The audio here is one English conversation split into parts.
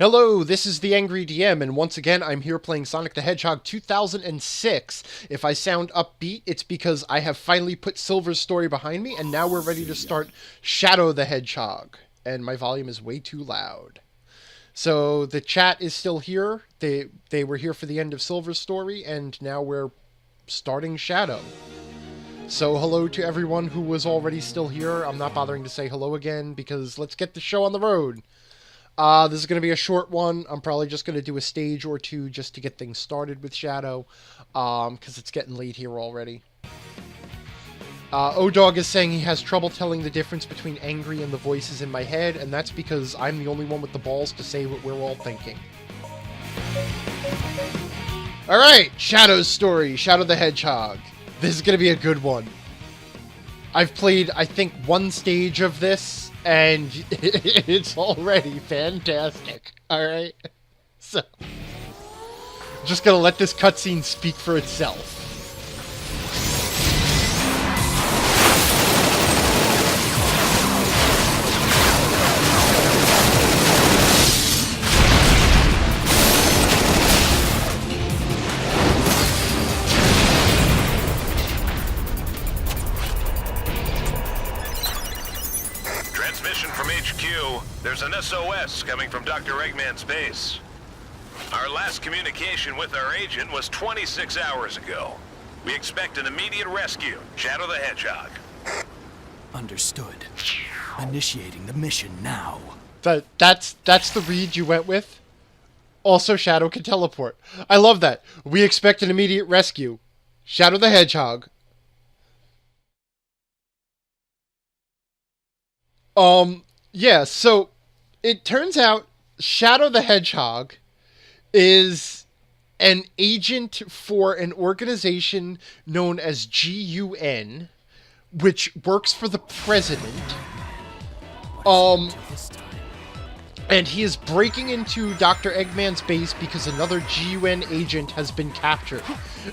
Hello, this is the Angry DM, and once again, I'm here playing Sonic the Hedgehog 2006. If I sound upbeat, it's because I have finally put Silver's story behind me, and now we're ready to start Shadow the Hedgehog. And my volume is way too loud. So the chat is still here. They were here for the end of Silver's story, and now we're starting Shadow. So hello to everyone who was already still here. I'm not bothering to say hello again, because let's get the show on the road. This is going to be a short one. I'm probably just going to do a stage or two just to get things started with Shadow, because it's getting late here already. O-Dog is saying he has trouble telling the difference between angry and the voices in my head, and that's because I'm the only one with the balls to say what we're all thinking. Alright, Shadow's story, Shadow the Hedgehog. This is going to be a good one. I've played, I think, one stage of this, and it's already fantastic. Alright? So, just gonna let this cutscene speak for itself. Transmission from HQ. There's an SOS coming from Dr. Eggman's base. Our last communication with our agent was 26 hours ago. We expect an immediate rescue. Shadow the Hedgehog. Understood. Initiating the mission now. That's the read you went with? Also, Shadow can teleport. I love that. We expect an immediate rescue. Shadow the Hedgehog. Yeah, so it turns out Shadow the Hedgehog is an agent for an organization known as GUN, which works for the president. And he is breaking into Dr. Eggman's base because another GUN agent has been captured.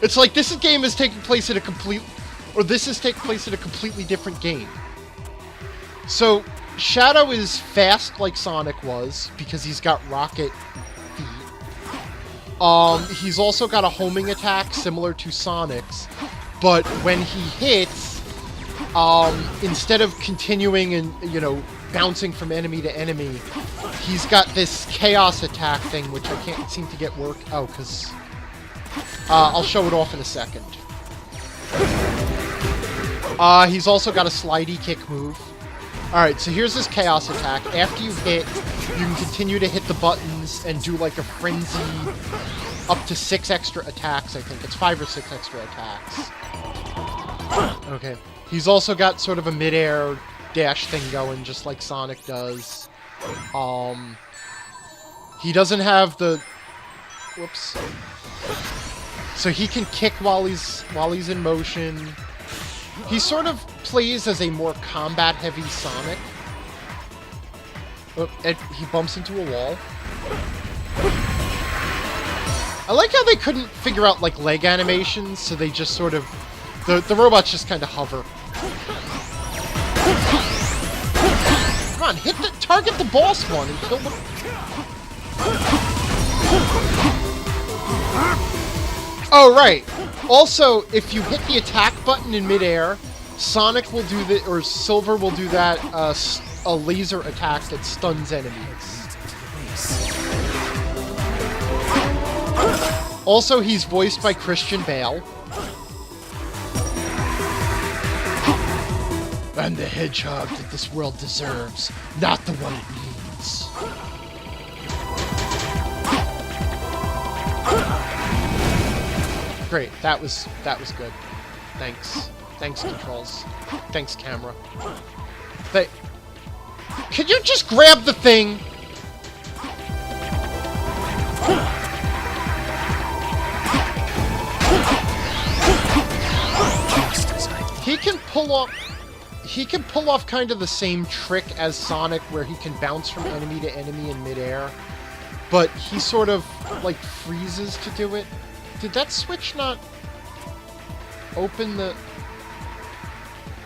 It's like this game is taking place in this is taking place in a completely different game. So, Shadow is fast like Sonic was, because he's got rocket feet. He's also got a homing attack similar to Sonic's, but when he hits, instead of continuing and, bouncing from enemy to enemy, he's got this chaos attack thing, which I can't seem to get work. Oh, because I'll show it off in a second. He's also got a slidey kick move. Alright, so here's this chaos attack. After you hit, you can continue to hit the buttons and do like a frenzy up to 6 extra attacks, I think. It's 5 or 6 extra attacks. Okay. He's also got sort of a mid-air dash thing going, just like Sonic does. He doesn't have the... Whoops. So he can kick while he's in motion. He sort of plays as a more combat-heavy Sonic. Oh, he bumps into a wall. I like how they couldn't figure out, like, leg animations, so they just sort of... The robots just kind of hover. Come on, target the boss one and kill the... Oh, right. Also, if you hit the attack button in midair, Sonic will do the, or Silver will do that, a laser attack that stuns enemies. Also, he's voiced by Christian Bale. I'm the hedgehog that this world deserves, not the one it needs. Great, that was good. Thanks. Thanks, controls. Thanks, camera. Could you just grab the thing? He can pull off kind of the same trick as Sonic, where he can bounce from enemy to enemy in midair, but he sort of like freezes to do it. Did that switch not open the...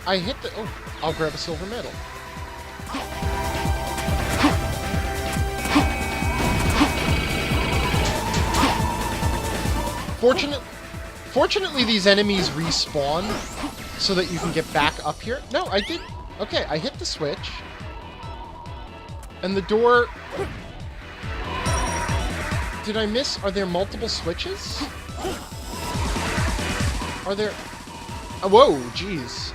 I hit the... Oh, I'll grab a silver medal. Fortunately, these enemies respawn so that you can get back up here. No, I did... Okay, I hit the switch. And the door... Did I miss? Are there multiple switches? Are there... whoa, jeez.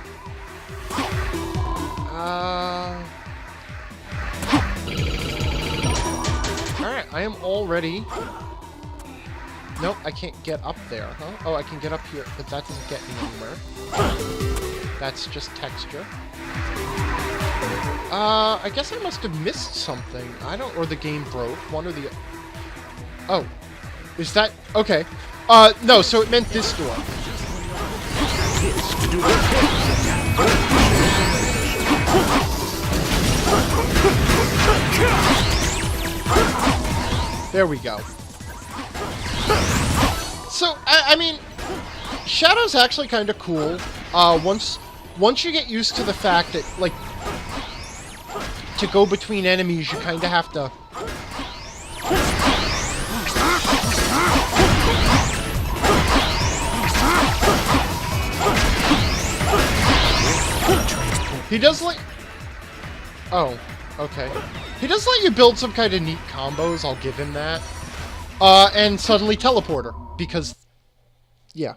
Alright, I am all ready. Nope, I can't get up there, huh? Oh, I can get up here, but that doesn't get me anywhere. That's just texture. I guess I must have missed something. I don't... Or the game broke. One or the... Oh. Is that... Okay. No, so it meant this door. There we go. So, I mean, Shadow's actually kind of cool. Once you get used to the fact that, like, to go between enemies, you kind of have to... He does like... Oh, okay. He does let you build some kind of neat combos, I'll give him that. And suddenly teleporter, because... Yeah.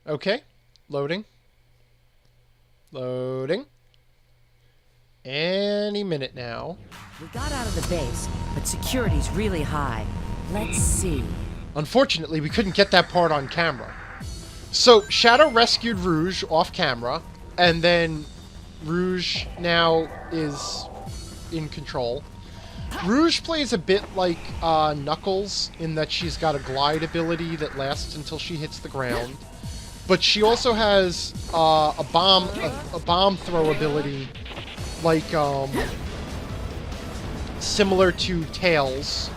Okay, loading. Loading. Any minute now. We got out of the base, but security's really high. Let's see. Unfortunately, we couldn't get that part on camera. So, Shadow rescued Rouge off camera, and then Rouge now is in control. Rouge plays a bit like Knuckles, in that she's got a glide ability that lasts until she hits the ground. But she also has a bomb throw ability, like similar to Tails.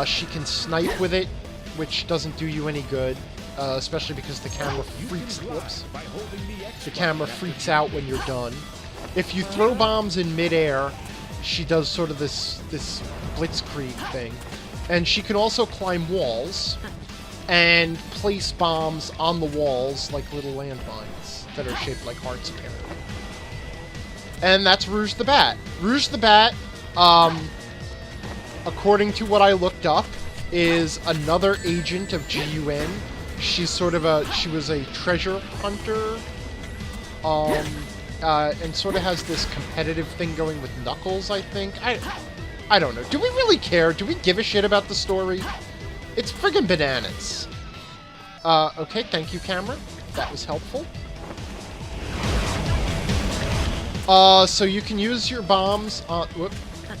She can snipe with it, which doesn't do you any good, especially because the camera freaks. Whoops. The camera freaks out when you're done. If you throw bombs in midair, she does sort of this blitzkrieg thing, and she can also climb walls and place bombs on the walls like little landmines that are shaped like hearts, apparently. And that's Rouge the Bat. Rouge the Bat, according to what I looked up, is another agent of GUN. She's sort of she was a treasure hunter, and sort of has this competitive thing going with Knuckles, I think. I don't know. Do we really care? Do we give a shit about the story? It's friggin' bananas. Okay, thank you, camera. That was helpful. So you can use your bombs,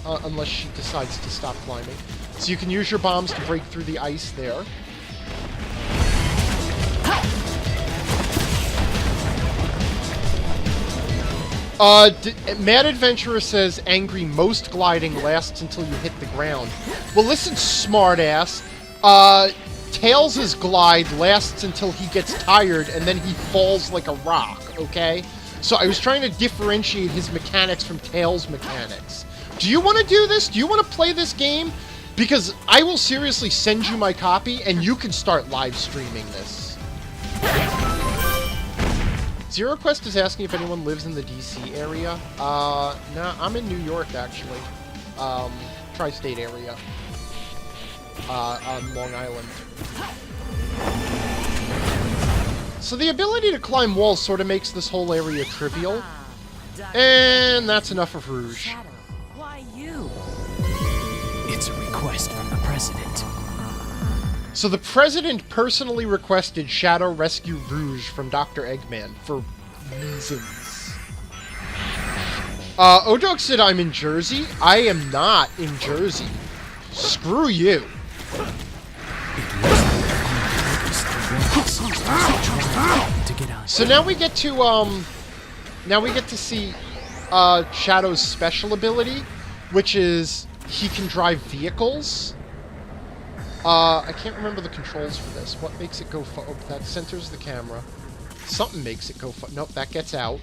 unless she decides to stop climbing. So you can use your bombs to break through the ice there. Mad Adventurer says angry most gliding lasts until you hit the ground. Well, listen, smartass. Tails' glide lasts until he gets tired and then he falls like a rock, okay? So I was trying to differentiate his mechanics from Tails' mechanics. Do you want to do this? Do you want to play this game? Because I will seriously send you my copy and you can start live streaming this. Zero Quest is asking if anyone lives in the DC area. No, I'm in New York, actually. Tri-state area. On Long Island. So the ability to climb walls sort of makes this whole area trivial. And that's enough of Rouge. Shadow, why you? It's a request from the President. So the President personally requested Shadow rescue Rouge from Dr. Eggman for reasons. Odog said I'm in Jersey. I am not in Jersey. Screw you. So now we get to see Shadow's special ability, which is he can drive vehicles. I can't remember the controls for this. What makes it go oh, that centers the camera. Something makes it go nope, that gets out.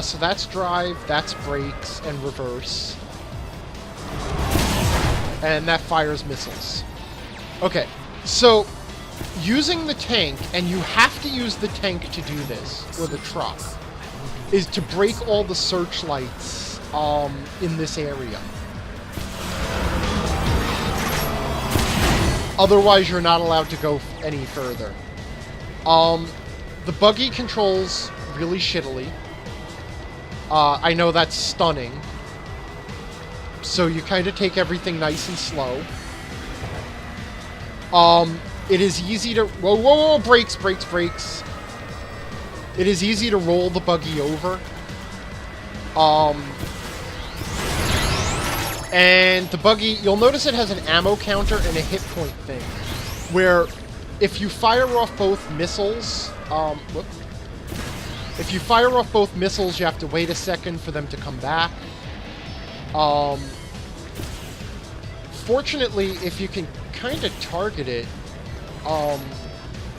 So that's drive, that's brakes, and reverse. And that fires missiles. Okay, so using the tank, and you have to use the tank to do this, or the truck, is to break all the searchlights in this area. Otherwise, you're not allowed to go any further. The buggy controls really shittily. I know that's stunning. So you kind of take everything nice and slow. It is easy to... Whoa, whoa, whoa! Brakes, brakes, brakes. It is easy to roll the buggy over. And the buggy... You'll notice it has an ammo counter and a hit point thing. Where if you fire off both missiles... whoop. If you fire off both missiles, you have to wait a second for them to come back. Fortunately, if you can kind of target it,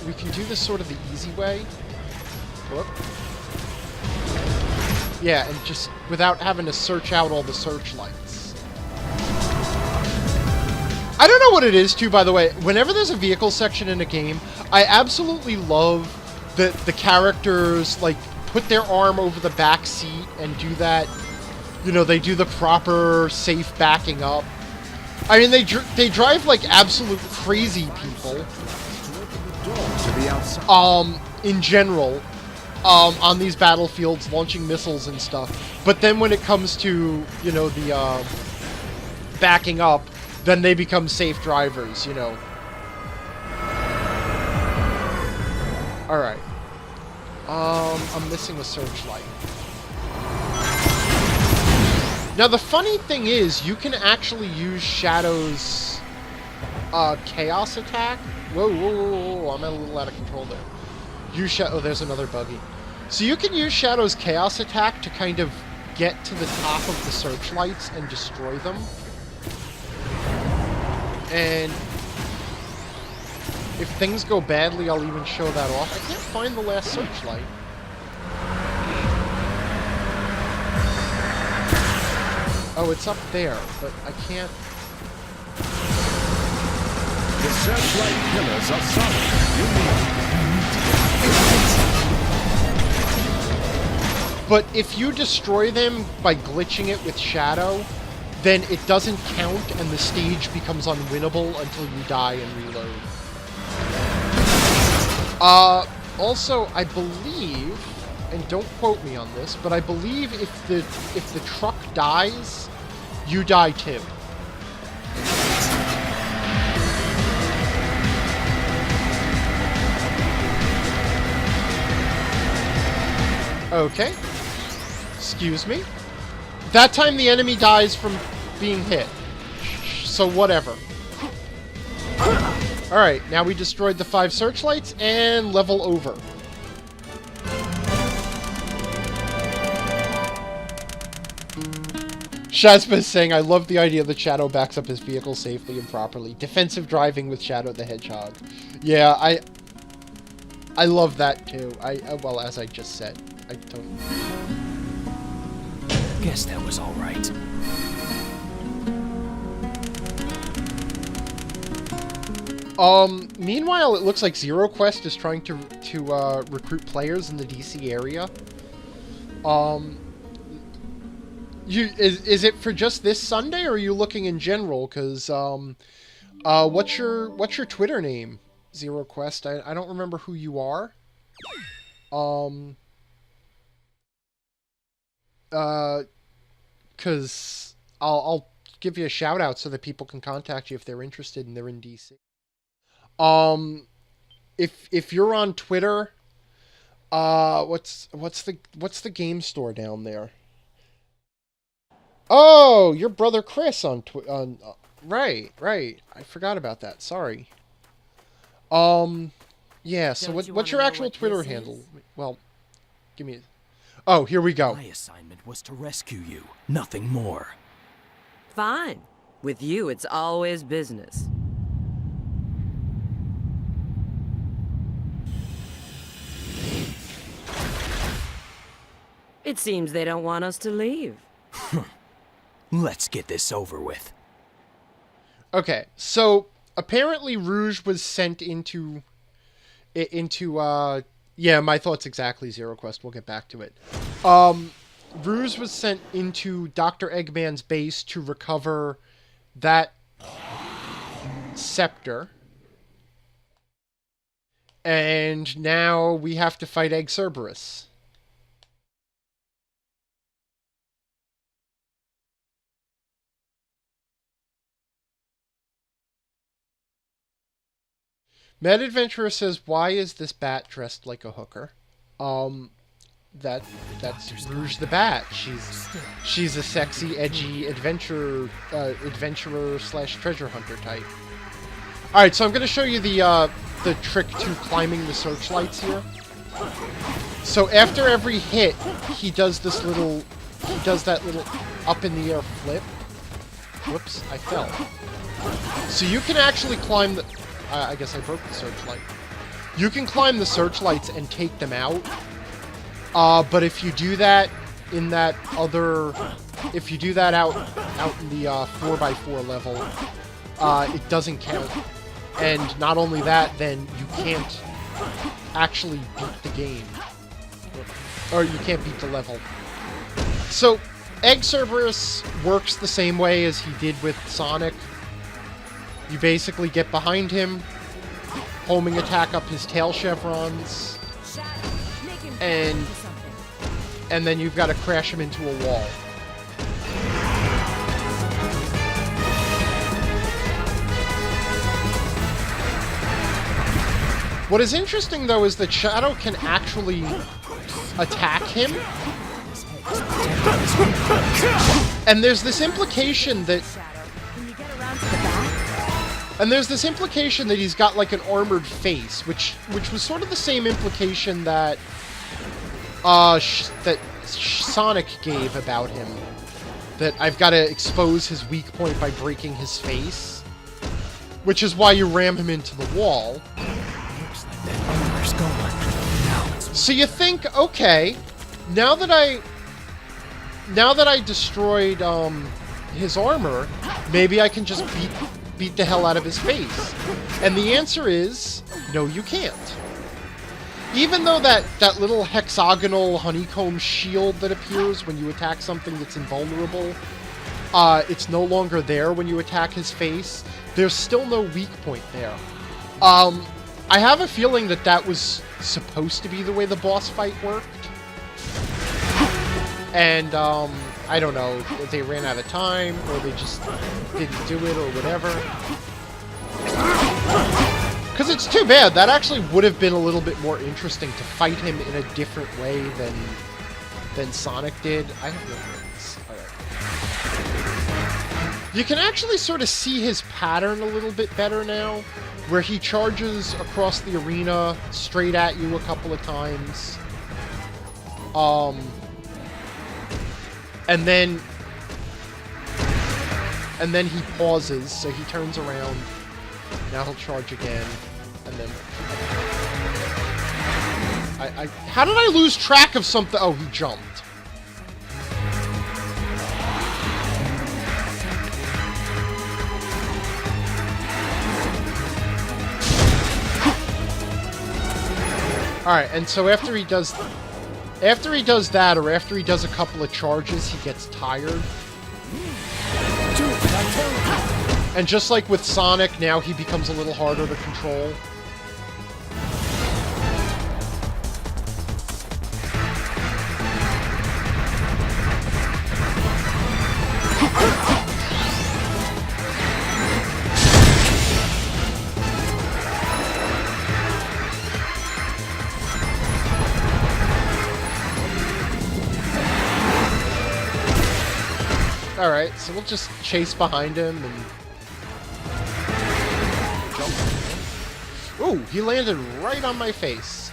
we can do this sort of the easy way. Whoop. Yeah, and just without having to search out all the searchlights. I don't know what it is, too, by the way. Whenever there's a vehicle section in a game, I absolutely love that the characters, like, put their arm over the back seat and do that. You know, they do the proper safe backing up. I mean, they drive like absolute crazy people. In general, on these battlefields, launching missiles and stuff. But then when it comes to, you know, the backing up, then they become safe drivers, you know. All right. I'm missing a searchlight. Now, the funny thing is, you can actually use Shadow's chaos attack. Whoa, whoa, whoa, whoa, I'm a little out of control there. Oh, there's another buggy. So you can use Shadow's chaos attack to kind of get to the top of the searchlights and destroy them. And if things go badly, I'll even show that off. I can't find the last searchlight. Oh, it's up there, but I can't... The searchlight pillars are solid. But if you destroy them by glitching it with Shadow, then it doesn't count and the stage becomes unwinnable until you die and reload. Also, I believe, and don't quote me on this, but I believe if the truck dies, you die too. Okay. Excuse me. That time the enemy dies from being hit. So whatever. Alright, now we destroyed the 5 searchlights and level over. Shazma is saying, I love the idea that Shadow backs up his vehicle safely and properly. Defensive driving with Shadow the Hedgehog. Yeah, I love that too. Well, as I just said, I don't... Guess that was all right. Meanwhile, it looks like Zero Quest is trying to recruit players in the DC area. Is it for just this Sunday, or are you looking in general? Because, what's your Twitter name, Zero Quest? I don't remember who you are. Because I'll give you a shout out so that people can contact you if they're interested and they're in DC. If you're on Twitter, what's the game store down there? Oh, your brother Chris on right. I forgot about that. Sorry. Yeah. So what's your actual Twitter handle? Well, give me. Oh, here we go. My assignment was to rescue you, nothing more. Fine. With you, it's always business. It seems they don't want us to leave. Let's get this over with. Okay, so apparently Rouge was sent into yeah, my thoughts exactly, Zero Quest. We'll get back to it. Rouge was sent into Dr. Eggman's base to recover that scepter. And now we have to fight Egg Cerberus. Mad Adventurer says, "Why is this bat dressed like a hooker?" That's Rouge the Bat. She's a sexy, edgy adventurer slash treasure hunter type. All right, so I'm gonna show you the trick to climbing the searchlights here. So after every hit, he does that little up in the air flip. Whoops, I fell. So you can actually climb the. I guess I broke the searchlight. You can climb the searchlights and take them out. But if you do that in that other... If you do that out in the 4x4 level, it doesn't count. And not only that, then you can't actually beat the game. Or you can't beat the level. So, Egg Cerberus works the same way as he did with Sonic. You basically get behind him, homing attack up his tail chevrons, and then you've got to crash him into a wall. What is interesting, though, is that Shadow can actually attack him. And there's this implication that... And there's this implication that he's got, like, an armored face, which was sort of the same implication that Sonic gave about him. That I've got to expose his weak point by breaking his face. Which is why you ram him into the wall. Looks like that armor's gone. Now it's... So you think, okay, now that I destroyed his armor, maybe I can just beat the hell out of his face. And the answer is, no, you can't. Even though that little hexagonal honeycomb shield that appears when you attack something that's invulnerable, it's no longer there when you attack his face, there's still no weak point there. I have a feeling that was supposed to be the way the boss fight worked. And, I don't know, if they ran out of time, or they just didn't do it, or whatever. Because it's too bad. That actually would have been a little bit more interesting to fight him in a different way than Sonic did. I have no rings. Alright. You can actually sort of see his pattern a little bit better now, where he charges across the arena straight at you a couple of times. And then he pauses, so he turns around. Now he'll charge again, and then... How did I lose track of something? Oh, he jumped. Alright, and so after he does that, or after he does a couple of charges, he gets tired. And just like with Sonic, now he becomes a little harder to control. Alright, so we'll just chase behind him and... jump. Ooh, he landed right on my face.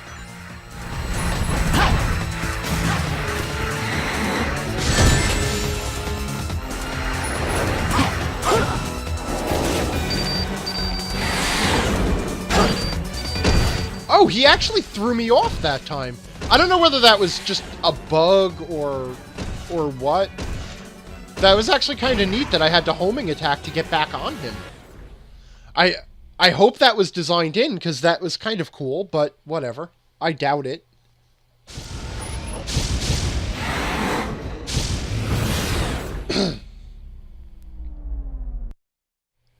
Oh, he actually threw me off that time. I don't know whether that was just a bug or what. That was actually kind of neat that I had to homing attack to get back on him. I hope that was designed in, because that was kind of cool, but whatever. I doubt it.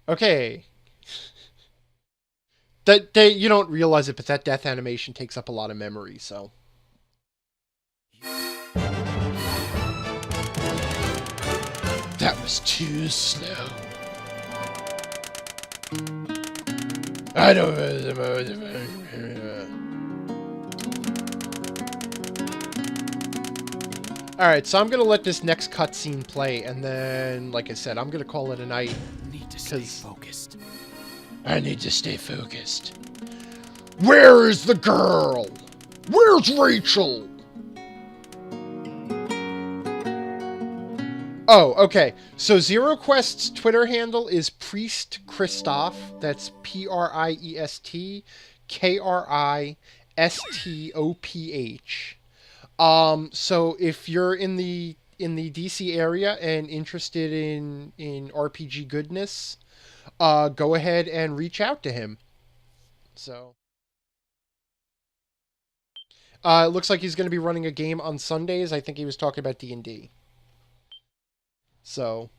Okay. You don't realize it, but that death animation takes up a lot of memory, so... That was too slow. I don't... Alright, so I'm gonna let this next cutscene play, and then, like I said, I'm gonna call it a night. Need to stay focused. I need to stay focused. Where is the girl? Where's Rachel? Oh, okay. So Zero Quest's Twitter handle is Priest Christoph. That's Priest Kristoph. So if you're in the DC area and interested in RPG goodness, go ahead and reach out to him. So it looks like he's going to be running a game on Sundays. I think he was talking about D&D. So,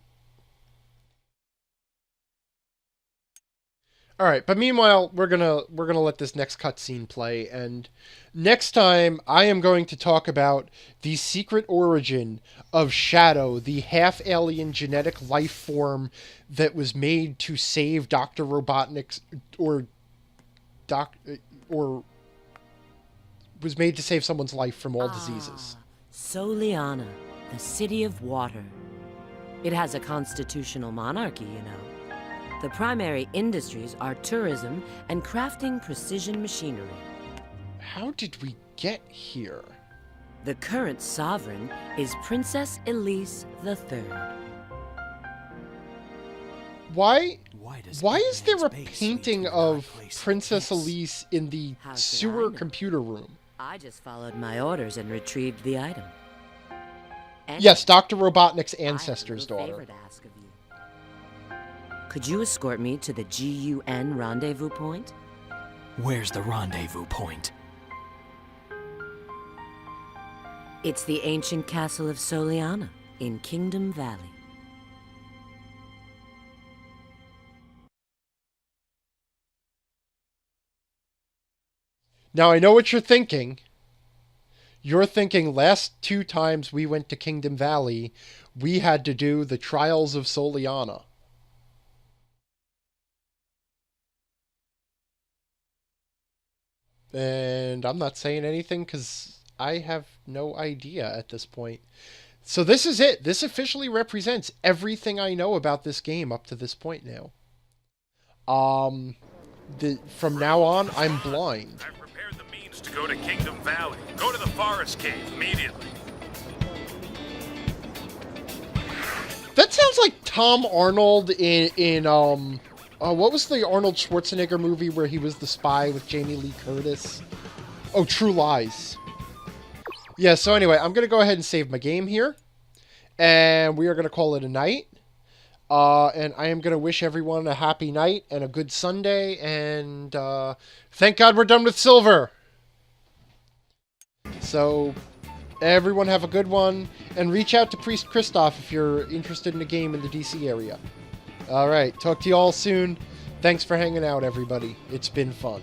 all right. But meanwhile, we're gonna let this next cutscene play, and next time I am going to talk about the secret origin of Shadow, the half-alien genetic life form that was made to save Dr. Robotnik's or was made to save someone's life from all diseases. Soliana, the city of water. It has a constitutional monarchy, you know. The primary industries are tourism and crafting precision machinery. How did we get here? The current sovereign is Princess Elise III. Why does is there a Eggman's base painting lead to an of odd place like Princess this? Elise in the How should I sewer know? computer room? I just followed my orders and retrieved the item. Yes, Dr. Robotnik's I have a ancestor's little daughter. favor to ask of you. Could you escort me to the GUN rendezvous point? Where's the rendezvous point? It's the ancient castle of Soliana in Kingdom Valley. Now, I know what you're thinking. You're thinking last 2 times we went to Kingdom Valley, we had to do the Trials of Soliana. And I'm not saying anything because I have no idea at this point. So this is it. This officially represents everything I know about this game up to this point now. From now on, I'm blind. I've prepared the means to go to Kingdom Valley. Go to the Forest Cave immediately. That sounds like Tom Arnold in what was the Arnold Schwarzenegger movie where he was the spy with Jamie Lee Curtis? Oh, True Lies. Yeah, so anyway, I'm going to go ahead and save my game here. And we are going to call it a night. And I am going to wish everyone a happy night and a good Sunday. And thank God we're done with Silver. So everyone have a good one. And reach out to Priest Christoph if you're interested in a game in the DC area. All right, talk to you all soon. Thanks for hanging out, everybody. It's been fun.